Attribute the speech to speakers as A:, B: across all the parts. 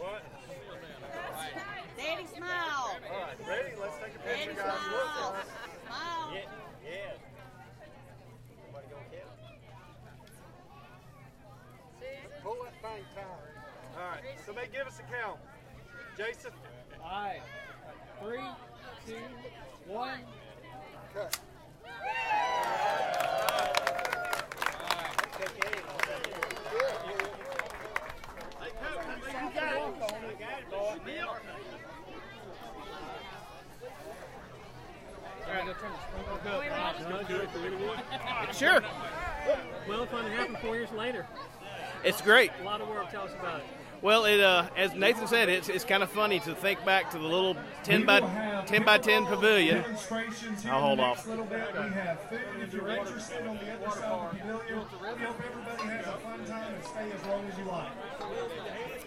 A: What?
B: Daddy, smile.
A: All right, ready? Let's take a picture,
B: Daddy,
A: guys.
B: smile.
A: Look.
B: Smile.
A: Yeah. Somebody gonna catch it? Pull that thing tight. All right, somebody give us a count. Jason?
C: All right. 3, 2, 1.
A: Cut.
D: Sure.
C: Well, it's going to happen 4 years later.
D: It's great.
C: A lot of work. Tell us about it.
D: Well, it as Nathan said, it's kind of funny to think back to the little 10 by 10 pavilion. I'll hold off.
A: We have food if you're interested on the other side of the pavilion. We hope everybody has a fun time and stay as long as you like.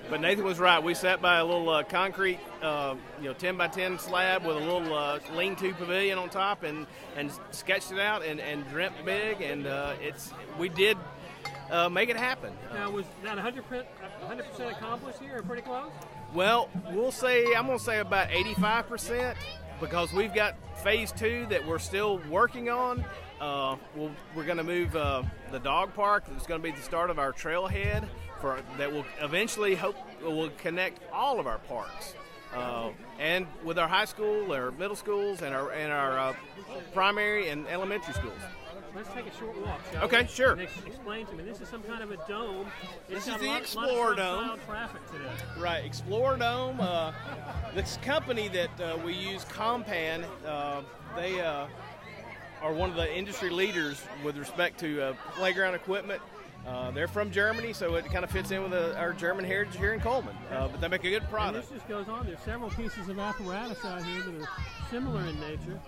D: But Nathan was right. We sat by a little concrete, 10 by 10 slab with a little lean-to pavilion on top, and sketched it out and dreamt big, and we did make it happen.
C: Now, was that 100% accomplished here, or pretty close?
D: Well, I'm going to say about 85%, because we've got phase 2 that we're still working on. We're going to move the dog park. It's going to be the start of our trailhead that will eventually will connect all of our parks, and with our high school, our middle schools, and our primary and elementary schools.
C: Let's take a short walk, shall
D: Okay,
C: we?
D: sure.
C: And explain to me. This is some kind of a dome.
D: This
C: got
D: is the
C: lot
D: Explorer
C: of
D: Dome.
C: cloud traffic today.
D: Right, Explorer Dome. This company that we use, Compan, they are one of the industry leaders with respect to playground equipment. They're from Germany, so it kind of fits in with our German heritage here in Cullman. But they make a good product.
C: And this just goes on. There's several pieces of apparatus out here that are similar in nature.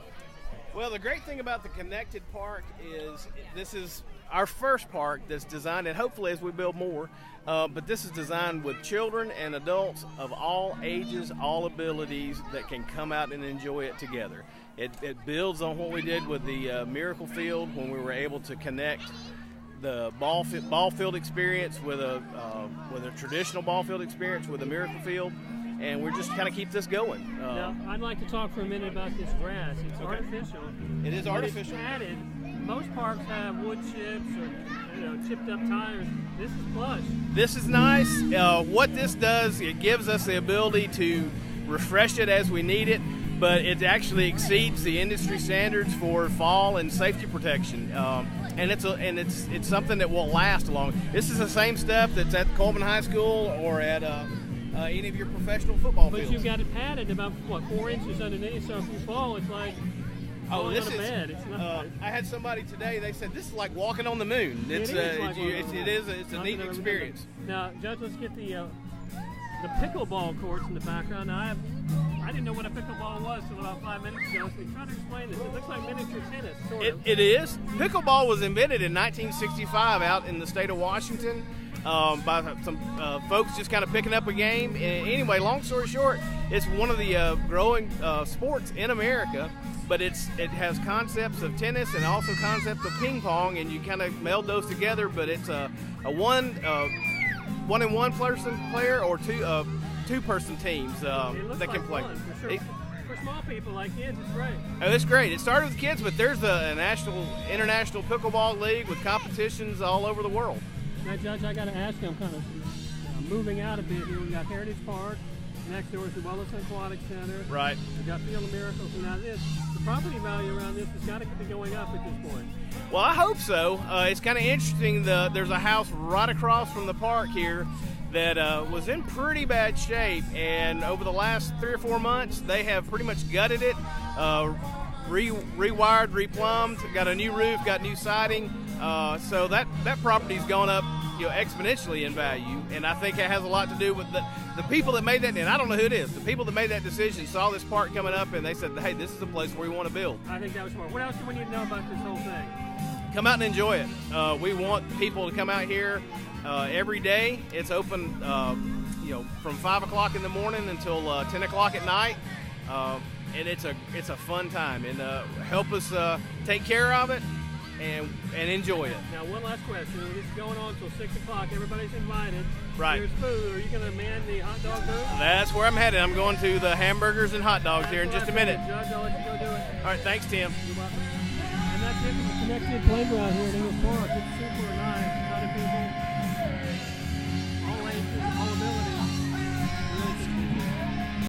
D: Well, the great thing about the Connected Park is this is our first park that's designed, and hopefully as we build more, but this is designed with children and adults of all ages, all abilities that can come out and enjoy it together. It builds on what we did with the Miracle Field when we were able to connect the ball field experience with a traditional ball field experience with a Miracle Field. And we're just kind of keep this going.
C: Now, I'd like to talk for a minute about this grass. It's artificial.
D: It is artificial.
C: It's added. Most parks have wood chips or chipped up tires. This is plush.
D: This is nice. What this does, it gives us the ability to refresh it as we need it, but it actually exceeds the industry standards for fall and safety protection. And it's something that will last long. This is the same stuff that's at Cullman High School or at any of your professional football fields.
C: But you've got it padded about 4 inches underneath, so if you fall, it's like falling out of bed. It's not
D: I had somebody today. They said this is like walking on the moon. It's a neat experience.
C: Now, Judge, let's get the pickleball courts in the background. Now, I didn't know what a pickleball was until about 5 minutes ago. So try to explain this. It looks like miniature tennis, sort of.
D: It is. Pickleball was invented in 1965 out in the state of Washington. By some folks just kind of picking up a game. Anyway, long story short, it's one of the growing sports in America, but it has concepts of tennis and also concepts of ping pong, and you kind of meld those together. But it's a one-in-one person player or two-person teams that can play.
C: Fun, for sure. For small people like kids, it's great.
D: Oh, it's great. It started with kids, but there's a international pickleball league with competitions all over the world.
C: Now, Judge, I got to ask you, I'm kind of moving out a bit here. We've got Heritage Park. Next door is the Wellness Aquatic Center.
D: Right.
C: We've got Field of Miracles. And now the property value around this has got to be going up at this point.
D: Well, I hope so. It's kind of interesting. There's a house right across from the park here that was in pretty bad shape. And over the last 3 or 4 months, they have pretty much gutted it, rewired, replumbed, got a new roof, got new siding. So that property's gone up, exponentially in value, and I think it has a lot to do with the people that made that. And I don't know who it is. The people that made that decision saw this park coming up, and they said, "Hey, this is a place where we want to build."
C: I think that was smart. What else do we need to know about this whole thing?
D: Come out and enjoy it. We want people to come out here every day. It's open, from 5 o'clock in the morning until 10 o'clock at night. And it's a fun time, and help us take care of it. and enjoy it.
C: Now, one last question. This is going on until 6 o'clock. Everybody's invited.
D: Right.
C: There's food. Are you going to man the hot dog booth?
D: That's where I'm headed. I'm going to the hamburgers and hot dogs here in just a minute.
C: Judge, I'll let you go do it.
D: All right, thanks, Tim.
C: You're welcome. And that's it for the Connected Playground here at Ingle Park. It's super nice. A lot of people.